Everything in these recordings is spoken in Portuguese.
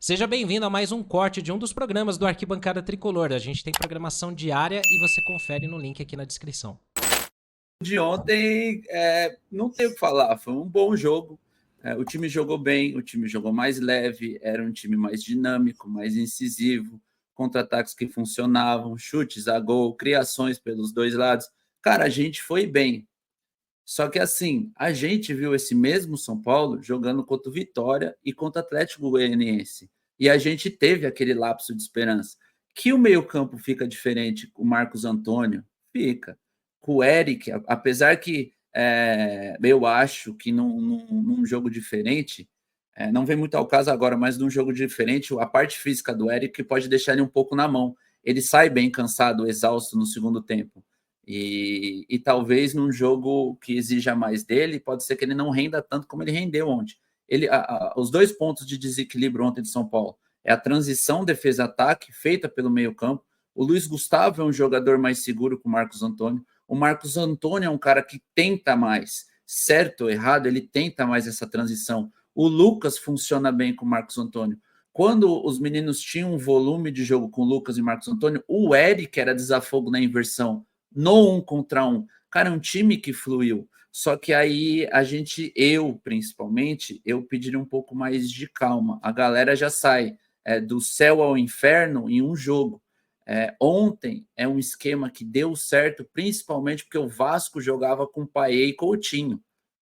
Seja bem-vindo a mais um corte de um dos programas do Arquibancada Tricolor. A gente tem programação diária e você confere no link aqui na descrição. De ontem, não tenho o que falar, foi um bom jogo. O time jogou bem, o time jogou mais leve, era um time mais dinâmico, mais incisivo, contra-ataques que funcionavam, chutes a gol, criações pelos dois lados. Cara, a gente foi bem. Só que assim, a gente viu esse mesmo São Paulo jogando contra o Vitória e contra o Atlético Goianiense. E a gente teve aquele lapso de esperança. Que o meio-campo fica diferente com o Marcos Antônio? Fica. Com o Eric, apesar que eu acho que num jogo diferente, não vem muito ao caso agora, mas num jogo diferente, a parte física do Eric pode deixar ele um pouco na mão. Ele sai bem cansado, exausto no segundo tempo. E talvez num jogo que exija mais dele, pode ser que ele não renda tanto como ele rendeu ontem. Os dois pontos de desequilíbrio ontem de São Paulo é a transição defesa-ataque feita pelo meio-campo. O Luiz Gustavo é um jogador mais seguro que o Marcos Antônio. O Marcos Antônio é um cara que tenta mais, certo ou errado, ele tenta mais essa transição. O Lucas funciona bem com o Marcos Antônio. Quando os meninos tinham um volume de jogo com o Lucas e Marcos Antônio, o Eric era desafogo na inversão no 1 contra 1. Cara, é um time que fluiu. Só que aí eu principalmente, eu pediria um pouco mais de calma. A galera já sai do céu ao inferno em um jogo. Ontem é um esquema que deu certo, principalmente porque o Vasco jogava com Payet e Coutinho.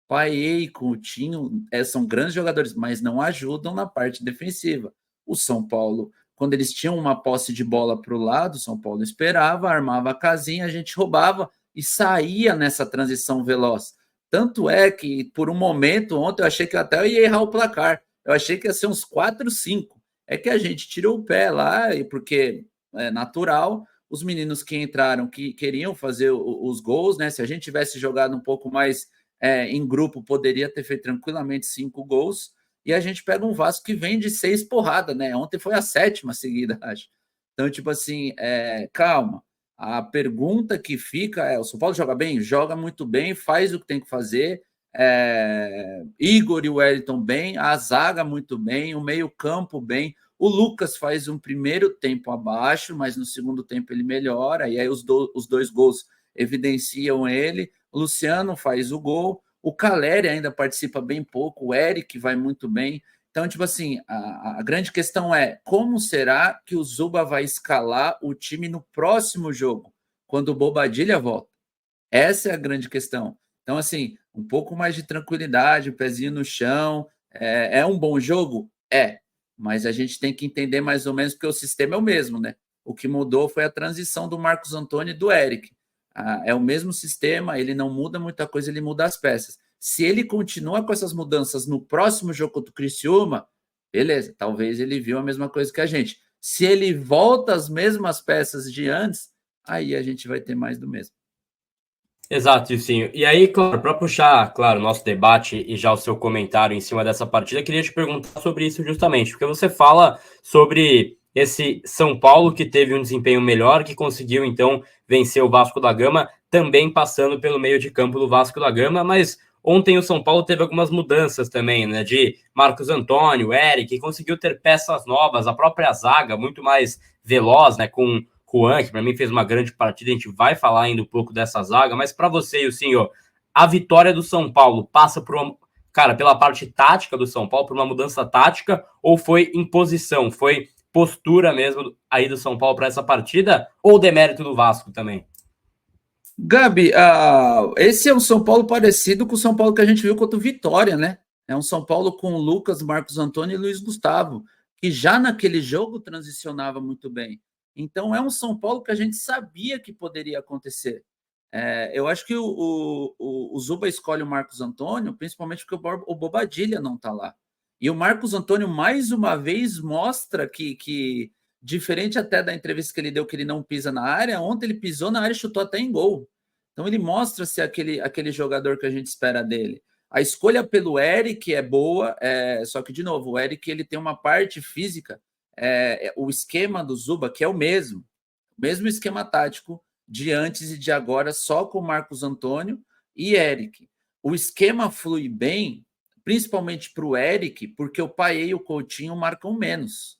Payet e Coutinho são grandes jogadores, mas não ajudam na parte defensiva. O São Paulo, quando eles tinham uma posse de bola para o lado, o São Paulo esperava, armava a casinha, a gente roubava e saía nessa transição veloz. Tanto é que, por um momento, ontem eu achei que até ia errar o placar. Eu achei que ia ser uns 4-5. É que a gente tirou o pé lá, porque é natural. Os meninos que entraram, que queriam fazer os gols, né? Se a gente tivesse jogado um pouco mais em grupo, poderia ter feito tranquilamente 5 gols. E a gente pega um Vasco que vem de 6 porradas, né? Ontem foi a 7ª seguida, acho. Então, tipo assim, calma. A pergunta que fica é: o São Paulo joga bem? Joga muito bem, faz o que tem que fazer. Igor e o Wellington bem, a zaga muito bem, o meio-campo bem. O Lucas faz um primeiro tempo abaixo, mas no segundo tempo ele melhora, e aí os dois gols evidenciam ele. O Luciano faz o gol, o Caleri ainda participa bem pouco, o Eric vai muito bem. Então, tipo assim, a grande questão é como será que o Zuba vai escalar o time no próximo jogo, quando o Bobadilha volta? Essa é a grande questão. Então, assim, um pouco mais de tranquilidade, um pezinho no chão. É um bom jogo? É, mas a gente tem que entender mais ou menos porque o sistema é o mesmo, né? O que mudou foi a transição do Marcos Antônio e do Eric. É o mesmo sistema, ele não muda muita coisa, ele muda as peças. Se ele continua com essas mudanças no próximo jogo contra o Criciúma, beleza, talvez ele viu a mesma coisa que a gente. Se ele volta às mesmas peças de antes, aí a gente vai ter mais do mesmo. Exato, sim. E aí, claro, para puxar, claro, o nosso debate e já o seu comentário em cima dessa partida, queria te perguntar sobre isso justamente, porque você fala sobre esse São Paulo que teve um desempenho melhor, que conseguiu então vencer o Vasco da Gama, também passando pelo meio de campo do Vasco da Gama, mas ontem o São Paulo teve algumas mudanças também, né, de Marcos Antônio, Eric, conseguiu ter peças novas, a própria zaga muito mais veloz, né, com Juan, que para mim fez uma grande partida, a gente vai falar ainda um pouco dessa zaga, mas para você e o senhor, a vitória do São Paulo passa por uma, cara, pela parte tática do São Paulo, por uma mudança tática, ou foi imposição, foi postura mesmo aí do São Paulo para essa partida, ou demérito do Vasco também? Gabi, esse é um São Paulo parecido com o São Paulo que a gente viu contra o Vitória, né? É um São Paulo com Lucas, Marcos Antônio e Luiz Gustavo, que já naquele jogo transicionava muito bem. Então é um São Paulo que a gente sabia que poderia acontecer. Eu acho que o Zuba escolhe o Marcos Antônio, principalmente porque o Bobadilha não está lá. E o Marcos Antônio, mais uma vez, mostra que diferente até da entrevista que ele deu, que ele não pisa na área, ontem ele pisou na área e chutou até em gol. Então ele mostra-se aquele jogador que a gente espera dele. A escolha pelo Eric é boa, só que, de novo, o Eric ele tem uma parte física, o esquema do Zuba, que é o mesmo esquema tático de antes e de agora, só com Marcos Antônio e Eric. O esquema flui bem principalmente para o Eric, porque o Payet e o Coutinho marcam menos.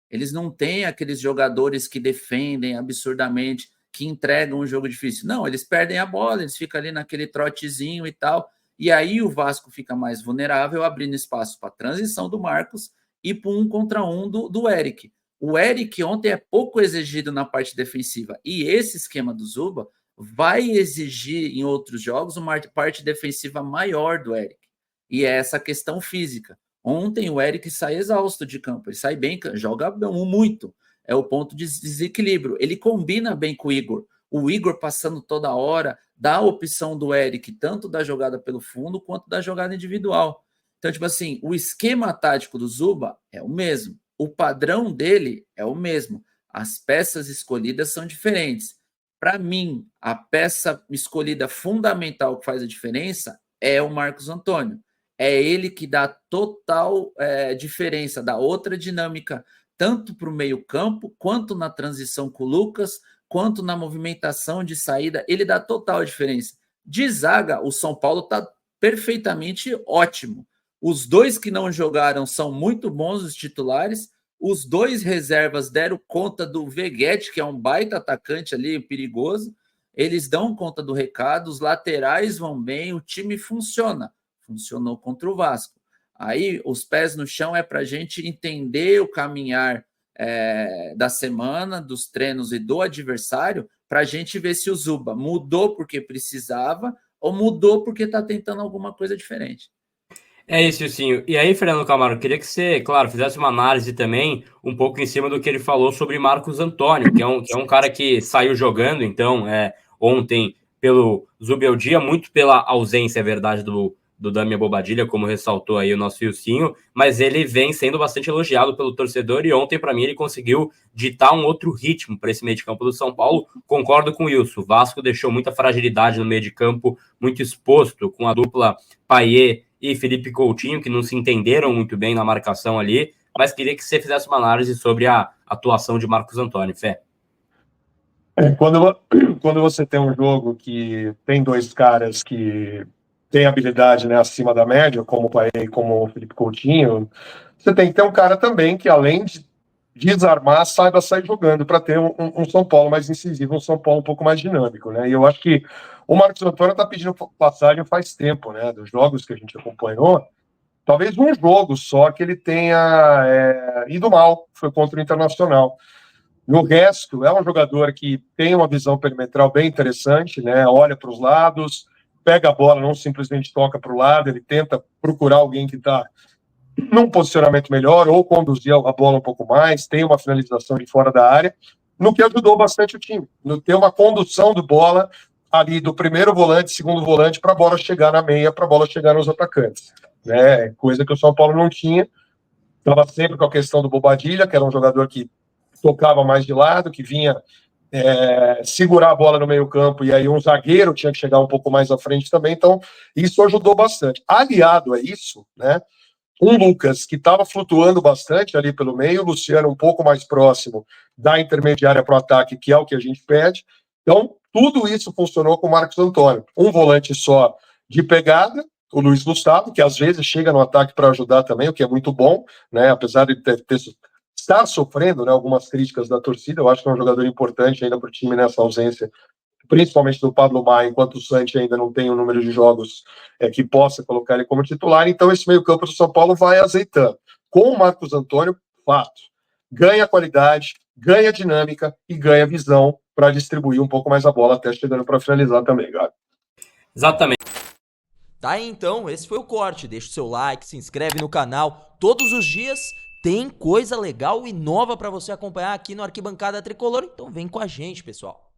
Eles não têm aqueles jogadores que defendem absurdamente, que entregam um jogo difícil. Não, eles perdem a bola, eles ficam ali naquele trotezinho e tal. E aí o Vasco fica mais vulnerável, abrindo espaço para a transição do Marcos e para um contra um do Eric. O Eric ontem é pouco exigido na parte defensiva. E esse esquema do Zuba vai exigir em outros jogos uma parte defensiva maior do Eric. E é essa questão física. Ontem o Eric sai exausto de campo, ele sai bem, joga muito. É o ponto de desequilíbrio. Ele combina bem com o Igor. O Igor passando toda hora, dá a opção do Eric, tanto da jogada pelo fundo quanto da jogada individual. Então, tipo assim, o esquema tático do Zuba é o mesmo. O padrão dele é o mesmo. As peças escolhidas são diferentes. Para mim, a peça escolhida fundamental que faz a diferença é o Marcos Antônio. É ele que dá total diferença, dá outra dinâmica, tanto para o meio-campo, quanto na transição com o Lucas, quanto na movimentação de saída. Ele dá total diferença. De zaga, o São Paulo está perfeitamente ótimo. Os dois que não jogaram são muito bons, os titulares. Os dois reservas deram conta do Veguete, que é um baita atacante ali, perigoso. Eles dão conta do recado, os laterais vão bem, o time funciona. Funcionou contra o Vasco. Aí, os pés no chão é para a gente entender o caminhar da semana, dos treinos e do adversário, para a gente ver se o Zuba mudou porque precisava ou mudou porque está tentando alguma coisa diferente. É isso, sim. E aí, Fernando Camargo, queria que você, claro, fizesse uma análise também um pouco em cima do que ele falou sobre Marcos Antônio, que é um cara que saiu jogando, então, ontem pelo Zubeldia, muito pela ausência, é verdade, do Damian Bobadilla, como ressaltou aí o nosso Ilcinho, mas ele vem sendo bastante elogiado pelo torcedor e ontem, para mim, ele conseguiu ditar um outro ritmo para esse meio de campo do São Paulo. Concordo com o Wilson, o Vasco deixou muita fragilidade no meio de campo, muito exposto com a dupla Payet e Felipe Coutinho, que não se entenderam muito bem na marcação ali, mas queria que você fizesse uma análise sobre a atuação de Marcos Antônio, Fé. Quando você tem um jogo que tem dois caras que têm habilidade, né, acima da média, como o Payet e como o Felipe Coutinho, você tem que ter um cara também que, além de desarmar, saiba sair jogando para ter um São Paulo mais incisivo, um São Paulo um pouco mais dinâmico, né? E eu acho que o Marcos Antônio está pedindo passagem faz tempo, né? Dos jogos que a gente acompanhou, talvez um jogo só que ele tenha ido mal, foi contra o Internacional. No resto, é um jogador que tem uma visão perimetral bem interessante, né? Olha para os lados, pega a bola, não simplesmente toca para o lado, ele tenta procurar alguém que está num posicionamento melhor ou conduzir a bola um pouco mais, tem uma finalização de fora da área, no que ajudou bastante o time, no ter uma condução de bola ali do primeiro volante, segundo volante, para a bola chegar na meia, para a bola chegar nos atacantes, né? Coisa que o São Paulo não tinha, estava sempre com a questão do Bobadilla, que era um jogador que tocava mais de lado, que vinha segurar a bola no meio campo, e aí um zagueiro tinha que chegar um pouco mais à frente também, então isso ajudou bastante. Aliado a isso, né, um Lucas que estava flutuando bastante ali pelo meio, o Luciano um pouco mais próximo da intermediária para o ataque, que é o que a gente pede. Então, tudo isso funcionou com o Marcos Antônio. Um volante só de pegada, o Luiz Gustavo, que às vezes chega no ataque para ajudar também, o que é muito bom, né, apesar de estar sofrendo, né, algumas críticas da torcida. Eu acho que é um jogador importante ainda para o time nessa ausência, principalmente do Pablo Maia, enquanto o Santi ainda não tem o número de jogos que possa colocar ele como titular. Então esse meio campo do São Paulo vai azeitando. Com o Marcos Antônio, fato, ganha qualidade, ganha dinâmica e ganha visão para distribuir um pouco mais a bola, até chegando para finalizar também, cara. Exatamente. Tá aí então, esse foi o corte. Deixa o seu like, se inscreve no canal. Todos os dias tem coisa legal e nova para você acompanhar aqui no Arquibancada Tricolor. Então vem com a gente, pessoal.